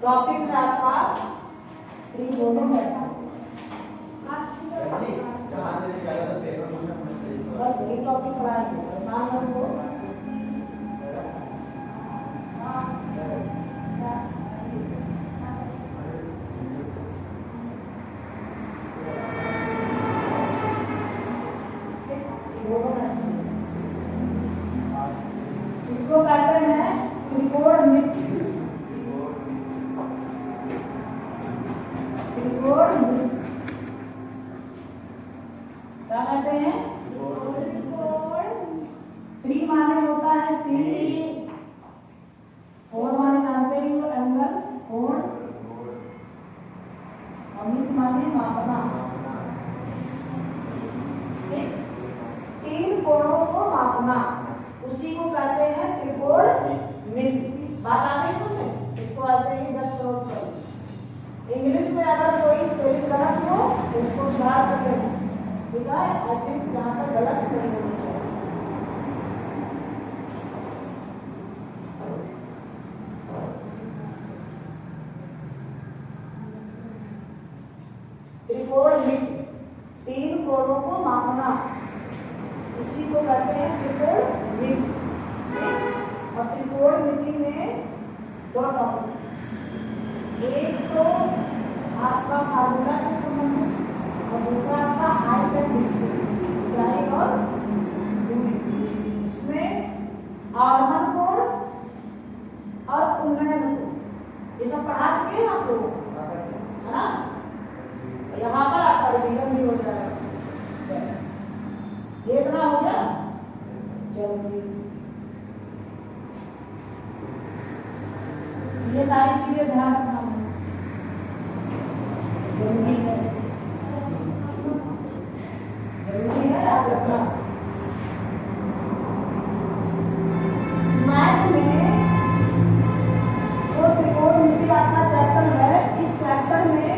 Topic है आपका trigonometry. बस यही टॉपिक पढ़ाएंगे, ध्यान रखो। इसको कहते हैं त्रिकोणमिति। त्रिकोणमिति क्या कहते हैं? त्रि माने होता है तीन, कोण माने जानते ही हो, एंगल, कोण, और मिति माने मापना। तीन कोणों को मापना, उसी को कहते हैं त्रिकोणमिति। बात आ गई तुमने? इसको ऐसे ही 10 करोड़ करो। इंग्लिश में अगर कोई स्पेलिंग गलत हो तो उसको सुधार कर देना, ठीक है? आई थिंक यहाँ पर गलत नहीं होना चाहिए। त्रिकोणमिति, तीन कोणों को मापना, इसी को कहते हैं त्रिकोणमिति। और त्रिकोणमिति में दो टॉपिक, एक तो आपका फार्मूला से संबंधित और दूसरा आपका हाइट एंड डिस्टेंस, ऊंचाई और दूरी। इसमें आवर्धन कोण और उन्नयन कोण ये सब पढ़ा चुके हैं आप लोग, है ना? यहाँ पर आपका रिवीजन भी हो जाएगा। ये इतना हो गया, चलिए ये सारी चीजें ध्यान रखना जरूरी है, जरूरी है आप रखना। मैथ में जो त्रिकोणमिति आपका चैप्टर है, इस चैप्टर में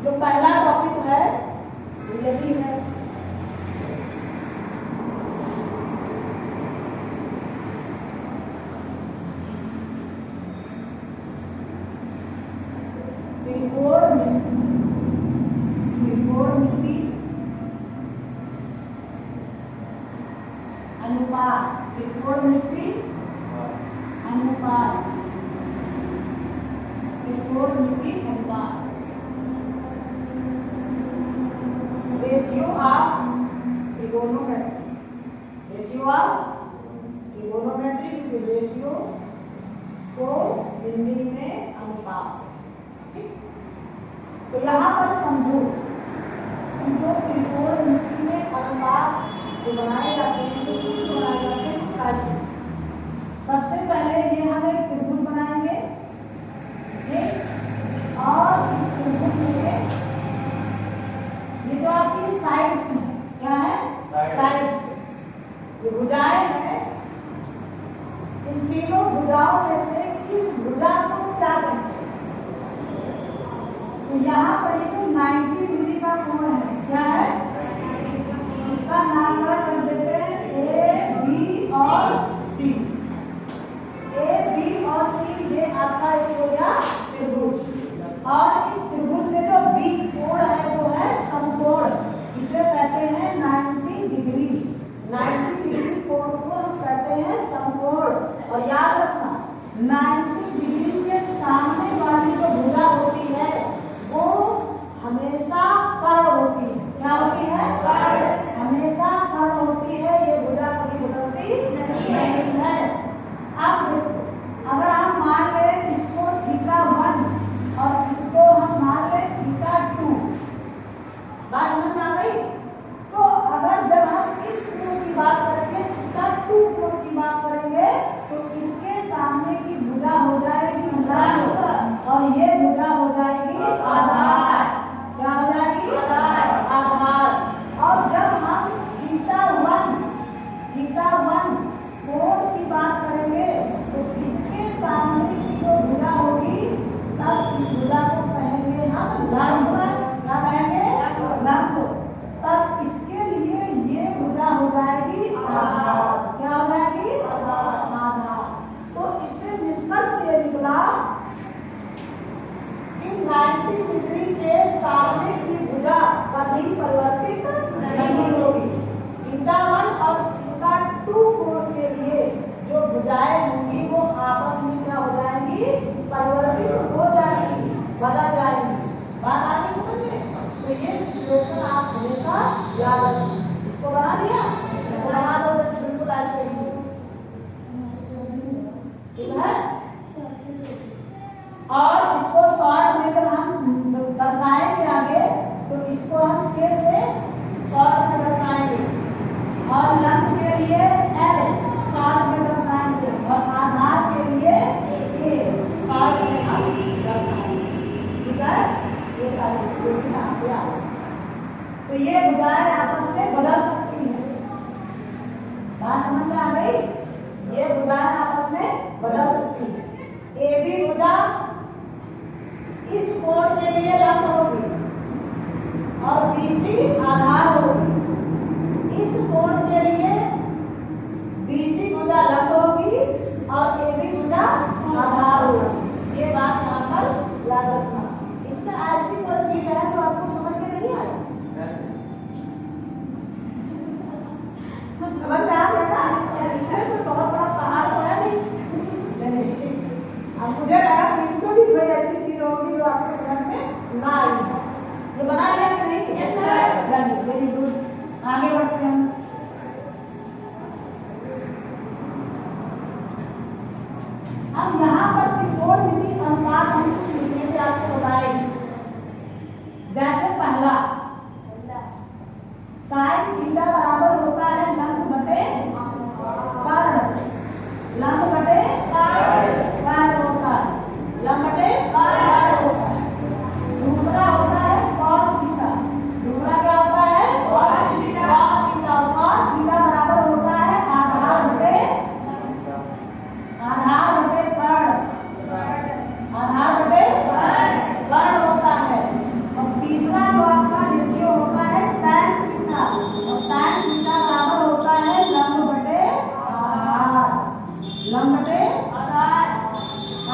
जो पहला टॉपिक है यही है। त्रिकोणमिति अनुपात, त्रिकोणमिति अनुपात, त्रिकोणमिति अनुपात, ratio of trigonometry, ratio of trigonometry, ratio को हिंदी में अनुपात। तो यहाँ पर समझो कि जो त्रिकोणमिति में अनुपात जो बनाए जाते हैं, तो बनाए जाते हैं कैसे? सबसे पहले ये हम एक त्रिभुज बनाएंगे, और इस त्रिभुज में ये जो आपकी साइड्स हैं, क्या है? साइड्स जो भुजाएं हैं, इन तीनों भुजाओं में से किस भुजा को क्या कहते हैं? तो यहाँ पर ये जो 90 डिग्री का कोण है, क्या है? इसका नामकरण कर देते हैं ए, बी और सी। ए, बी और सी ये आपका एक हो गया त्रिभुज, और इस त्रिभुज में जो बी कोण है वो है समकोण, इसे कहते हैं 90 डिग्री। 90 डिग्री कोण को हम कहते हैं समकोण। और याद रखना 90 डिग्री के सामने वाली जो भुजा होती है वो हमेशा कर्ण होती है। क्या होती है? कर्ण, हमेशा कर्ण होती है, ये भुजा कभी बदलती नहीं है। अब देखो, अगर हम मान लें इसको θ1 और इसको हम मान लें θ2, बात समझ में आ गई? तो अगर जब हम इस कोण की बात करेंगे, θ2 कोण की बात करेंगे, तो इसके सामने की भुजा हो जाएगी लंब, और ये भुजा हो जाएगी आधार। क्या हो जाएगी? आधार। और जब हम θ1 कोण की बात करेंगे, तो इसके सामने की जो भुजा होगी, तब इस भुजा को कहेंगे हम लंब। क्या कहेंगे? लंब। तब इसके लिए ये भुजा हो जाएगी आधार। क्या हो जाएगी? आधार। तो इससे निष्कर्ष ये निकला इक्वेशन आप हमेशा याद रखें। इसको बना दिया, इसको बना दो बिल्कुल ऐसे ही, ठीक है। और इसको शॉर्ट में जब हम दर्शाएंगे आगे तो इसको हम के से शॉर्ट में दर्शाएंगे और लंब के लिए एल शॉर्ट में दर्शाएंगे और आधार के लिए ए शॉर्ट में हम दर्शाएंगे, ठीक है। ये सारी चीजें आपको याद है। तो ये भुजाएं आपस में बदल सकती हैं, बात समझ में आ गई। ये भुजाएं आपस में बदल सकती हैं। ए बी भुजा इस कोण के लिए लंब होगी और बीसी आधार होगी। इस कोण के लिए बीसी भुजा लंब होगी और एबी भुजा आधार होगी। ये बात यहाँ पर याद रखना। इसमें ऐसी कोई चीज है तो आपको समझ में नहीं आई, समझ में आ गया ना। इसमें तो बहुत बड़ा पहाड़ तो है नहीं। अब मुझे लगा कि इसको भी कोई ऐसी चीज होगी जो आपको समझ में ना आई है। ये बना लिया कि नहीं? Yes sir. चलिए वेरी गुड, आगे बढ़ते हैं। अब यहाँ पर त्रिकोणमितीय अनुपात हम कुछ लिखने से आपको बताएंगे। जैसे पहला साइन थीटा बराबर होता है लंब बटे कर्ण, लंब बटे कर्ण होता है, लंब बटे कर्ण होता है। दूसरा होता है cos थीटा, दूसरा क्या होता है cos थीटा, cos थीटा बराबर होता है आधार बटे कर्ण, आधार बटे कर्ण होता है। और तीसरा जो आपका रेशियो होता है tan थीटा, और tan थीटा बराबर होता है लंब बटे आधार, लंब बटे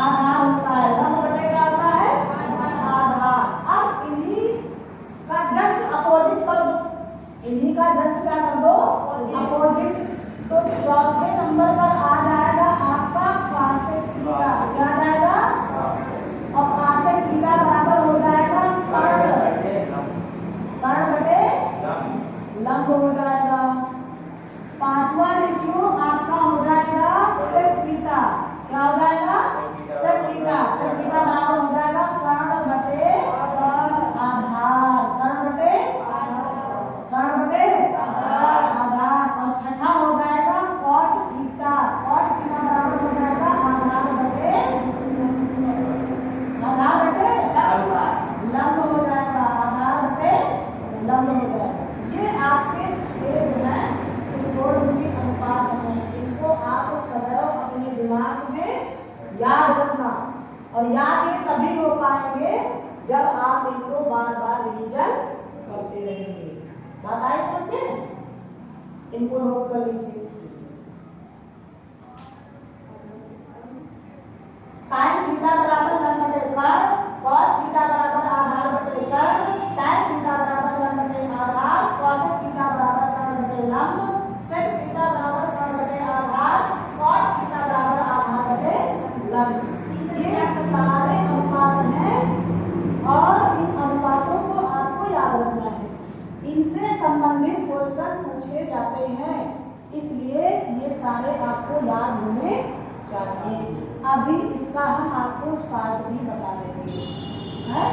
आधार होता है, लंब बटे क्या होता है आधार। अब इन्हीं का जस्ट अपोजिट कर दो, इन्हीं का जस्ट क्या कर दो अपोजिट। तो चौथे नंबर पर आ जाएगा आपका कासेक थीटा, क्या आ जाएगा और कासेक थीटा बराबर हो जाएगा कर्ण बटे लंब हो जाएगा। पांचवा रेशियो आपका हो जाएगा सेक थीटा, क्या हो जाएगा सेक थीटा बराबर हो जाएगा कर्ण बटे आधार, कर्ण बटे आधार। और छठा हो जाएगा cot थीटा बराबर हो जाएगा आधार बटे लंब हो जाएगा, आधार बटे लंब हो जाएगा। ये आपके छेद हैं, त्रिकोणमितीय अनुपात हैं। इनको आप सदैव अपने दिमाग में याद रखना, और याद ये तभी हो पाएंगे जब आप इनको बार बार रिवीजन करते रहेंगे। बात आई समझ में? इनको नोट कर लीजिए। साइन थीटा बराबर लंब बटे कर्ण, cos थीटा बराबर आधार बटे कर्ण, tan थीटा बराबर लंब बटे आधार, cosec थीटा बराबर कर्ण बटे लंब, sec थीटा बराबर कर्ण बटे आधार, cot थीटा बराबर आधार बटे लंब। ये सारे अनुपात हैं और इन अनुपातों को आपको याद रखना है। इनसे संबंधित क्वेश्चन पूछे जाते हैं, इसलिए ये सारे आपको याद होने चाहिए। अभी इसका हम आपको शॉर्ट भी बता देंगे, है?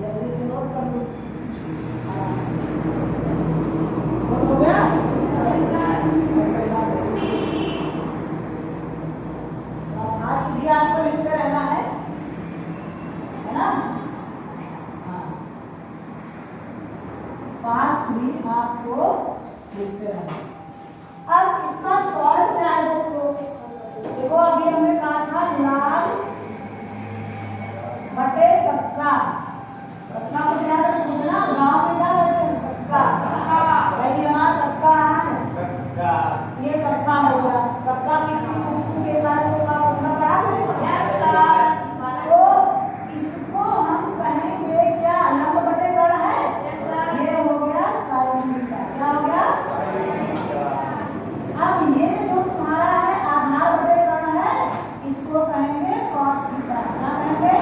जल्दी से नोट कर लो। हो गया? आज भी आपको लिखते रहना है ना? हाँ, पास भी आपको लिखते रहना। अब इसका सॉल्व क्या है देखो, अभी हमने कहा था लाल बटे कक्का, कक्का को क्या करते हैं ना, गाँव में क्या करते हैं कक्का, भाई हमारा कक्का है, ये कक्का हो गया। कक्का की के बाद तो इसको हम कहेंगे क्या लंब बटे कर्ण है, ये हो गया साइन थीटा, क्या हो गया। अब ये जो तुम्हारा है आधार बटे कर्ण है, इसको कहेंगे cos थीटा, क्या कहेंगे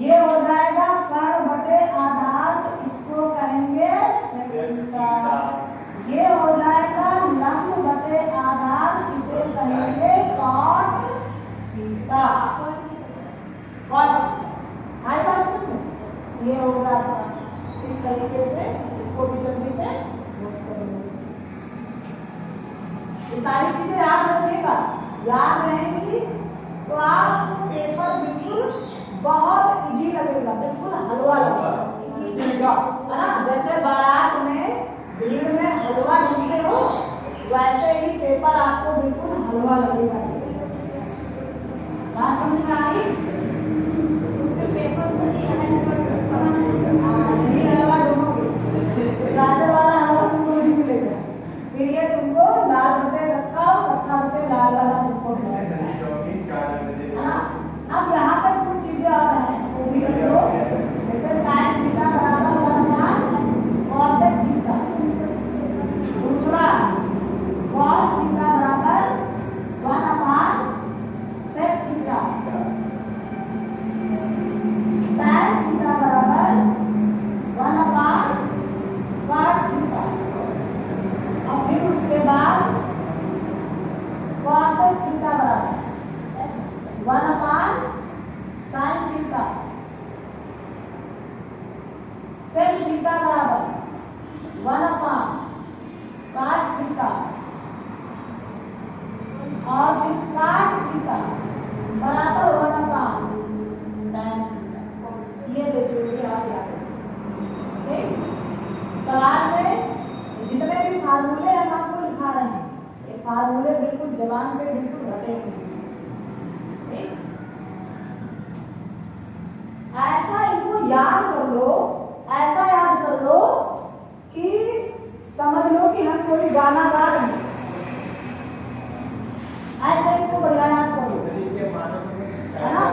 ये हो जाएगा कर्ण बटे आधार, इसको कहेंगे सेकंडा। ये हो जाएगा लंब बटे आधार, इसे कहेंगे कॉट थीटा। आई बात समझ? ये होगा इस तरीके से, इसको भी जल्दी से नोट करेंगे। ये सारी चीजें याद रखिएगा, याद रहेंगी तो आपको पेपर बिल्कुल बहुत इजी लगेगा, बिल्कुल हलवा लगेगा, है ना। जैसे बारात में भीड़ में हलवा ढूंढते हो, वैसे ही पेपर आपको बिल्कुल हलवा लगेगा। बात समझ में आई? पेपर नहीं हलवा ढूंढोगे, गाजर वाला हलवा तुमको नहीं मिलेगा, फिर ये तुमको लाल रुपए रखा रुपए लाल वाला तुमको मिलेगा। अब यहाँ पर कुछ चीजें और हैं, वो भी लो। जैसे साइन थीटा बराबर 1 कॉसेक थीटा, दूसरा कॉस थीटा बराबर 1 सेक थीटा, टैन थीटा बराबर 1 कॉट थीटा, और फिर उसके बाद कॉसेक थीटा बराबर 1 साइन थीटा, सेक थीटा बराबर 1 कॉस थीटा, और फिर काट थीटा बराबर 1 टैन थीटा। ये रेशियो आप याद रखें। सवाल में जितने भी फार्मूले हम आपको लिखा रहे हैं, ये फार्मूले बिल्कुल जबान पे बिल्कुल रटे हुए हैं। ऐसा इनको याद कर लो, ऐसा याद कर लो कि समझ लो कि हम कोई गाना गा रहे हैं, ऐसा इनको बढ़िया याद कर लो, है ना।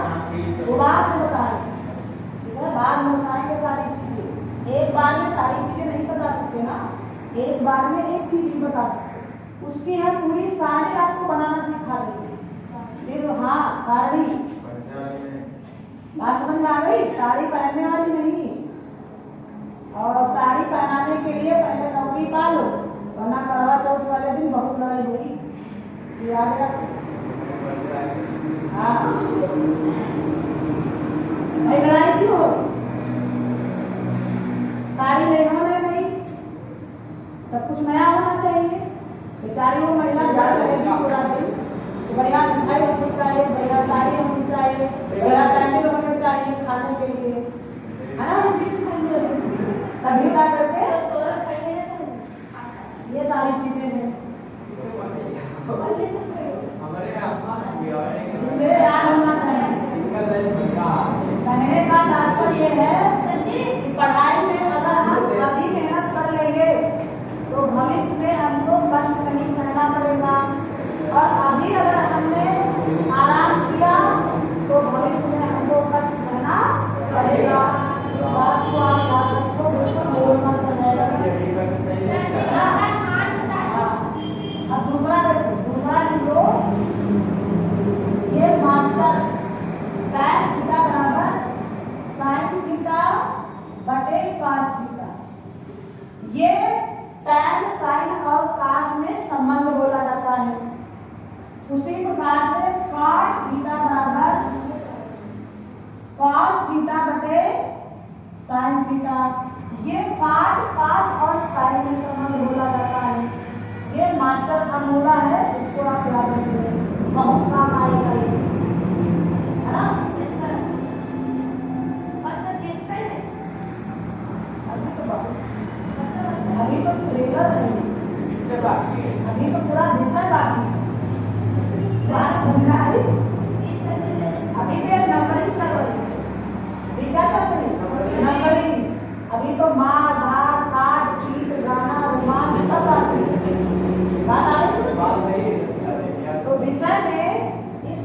वो बाद में बता रहे, ठीक है, बाद में बताएंगे सारी चीजें। एक बार में सारी चीजें नहीं बता सकते ना, एक बार में एक चीज ही बता सकते, उसकी हम पूरी साड़ी आपको बनाना सिखा देंगे। फिर हाँ, साड़ी बात समझ में आ गई? साड़ी पहनने वाली नहीं, और साड़ी पहनाने के लिए पहले नौकरी पा लो, वरना करवा चौथ वाले दिन बहुत लड़ाई होगी, याद रखो। हाँ, भाई लड़ाई क्यों हो? साड़ी नहीं होने नहीं, सब कुछ नया होना चाहिए। बेचारी वो महिला जा रहेगी पूरा दिन, बढ़िया मिठाई होनी चाहिए, बढ़िया साड़ी होनी चाहिए, बढ़िया सैंडल होने चाहिए खाने के लिए, है ना। तभी क्या करके ये सारी चीजें हैं, इसमें याद होना चाहिए। कहने का तात्पर्य है कि पढ़ाई में अगर हम अभी मेहनत कर लेंगे तो भविष्य में हमको कष्ट नहीं सहना पड़ेगा, और अभी अगर हमने आराम किया तो भविष्य में हमको कष्ट सहना पड़ेगा। इस बात को आप याद रखो, बिल्कुल बोलना चाहिए। अब दूसरा देखो, दूसरा लिखो, ये मास्टर टैन थीटा बराबर साइन थीटा बटे कॉस थीटा। ये टैन, साइन और कॉस में संबंध बोला जाता है। उसी प्रकार से कॉट थीटा बराबर कॉस थीटा बटे साइन थीटा। ये कॉट, कॉस और साइन में संबंध बोला जाता है। ये मास्टर फार्मूला है, इसको आप याद रखिए, बहुत काम आएगा ये, है ना। अभी तो ट्रेलर नहीं, अभी तो पूरा विषय बाकी है। क्लास बनना है, अभी भी नंबरिंग चल रही है, अभी क्या चल रही है? नंबरिंग। अभी तो मार धार काट चीट गाना रुमान सब बाकी है, बात आ रही है। तो विषय में इस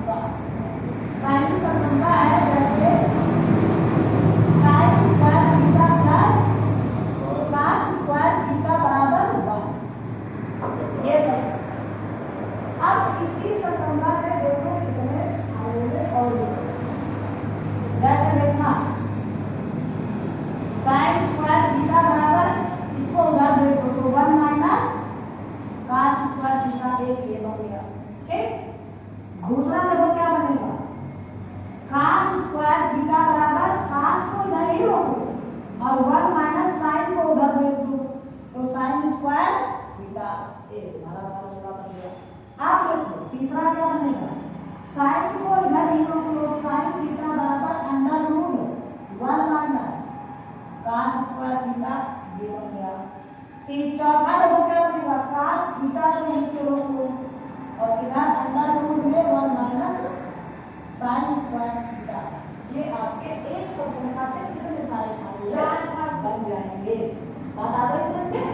संख्या। पहली संख्या है जैसे sine square theta plus cos square theta बराबर 1, ये सब। अब इसी संख्या से देखो कितने आएंगे और जैसे देखना साइन स्क्वायर थीटा बराबर, इसको उधर देखो तो 1 माइनस कॉस स्क्वायर थीटा, एक ये बन गया। ठीक, दूसरा देखो क्या बनेगा, कॉस स्क्वायर थीटा बराबर, कॉस को इधर ही रखो और 1 माइनस साइन को उधर भेज दो तो साइन स्क्वायर थीटा, एक हमारा फॉर्मूला बन गया। अब देखो तीसरा क्या बनेगा, साइन को इधर ही रखो, साइन थीटा बराबर under root 1 minus cos square theta, ये बन गया। चौथा देखो क्या बनेगा, कॉस थीटा को यहीं पे रोक लो और इधर अंडर रूट में 1 माइनस साइन स्क्वायर थीटा। ये आपके एक संख्या से कितने सारे फार्मूले बन जाएंगे। बात आ गई समझ में?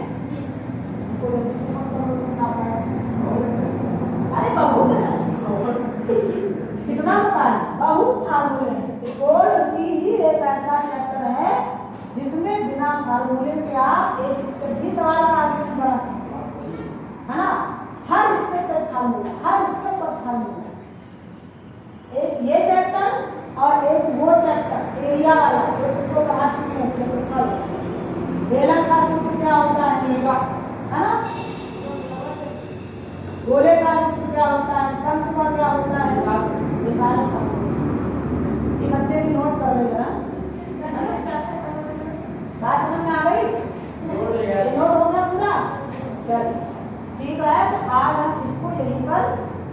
अरे बहुत है, कितना बताएं, बहुत फार्मूले हैं। कोई ही एक ऐसा चैप्टर है जिसमें बिना फार्मूले के आप एक स्टेप भी सवाल का आगे नहीं बढ़ा सकते, है ना। हर स्टेप पर फार्मूला, हर स्टेप पर फार्मूला। एक ये चैप्टर और एक वो चैप्टर एरिया वाला, जो कहा कितने अच्छे से कर। बेलन का सूत्र क्या होता है, है ना। गोले का सूत्र क्या होता है, शंख का क्या होता है, ये सारे ये बच्चे भी नोट कर लेगा। बात समझ में आ गई? नोट होगा पूरा? चलिए ठीक है, तो आज हम इसको यहीं पर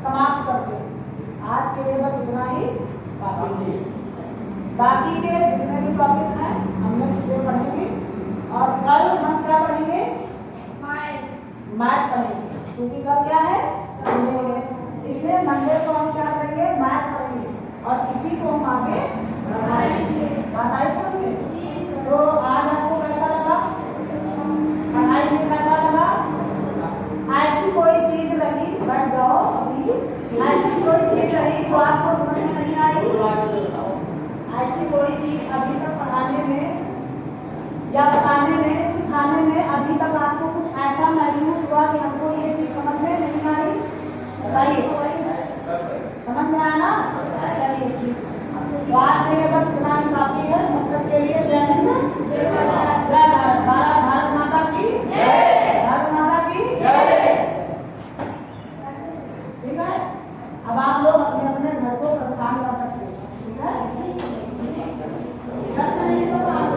समाप्त करते हैं। आज के लिए बस इतना ही काफी है। बाकी के जितने भी टॉपिक हैं हम लोग इसको पढ़ेंगे और कल हम क्या पढ़ेंगे, मैथ पढ़ेंगे, क्योंकि कल क्या है संडे है, इसलिए मंडे को हम क्या करेंगे, मैथ पढ़ेंगे और इसी को हम आगे बढ़ाएंगे। बात आई समझ में? तो आज आपको कैसा लगा, पढ़ाई में कैसा लगा? ऐसी कोई चीज रही, बैठ जाओ अभी, ऐसी कोई चीज रही जो आपको समझ में नहीं आई, ऐसी कोई चीज अभी तक पढ़ाने में या बताने में, सिखाने में अभी तक आपको कुछ ऐसा महसूस हुआ कि हमको ये चीज समझ में नहीं आई? बताइए, समझ में आया ना? चलिए ठीक, बात में बस इतना ही काफी है। मतलब के लिए जय हिंद, जय भारत, भारत माता की जय, भारत माता की जय। ठीक है, अब आप लोग अपने अपने घर को प्रस्थान कर सकते हैं। ठीक है, नहीं तो आप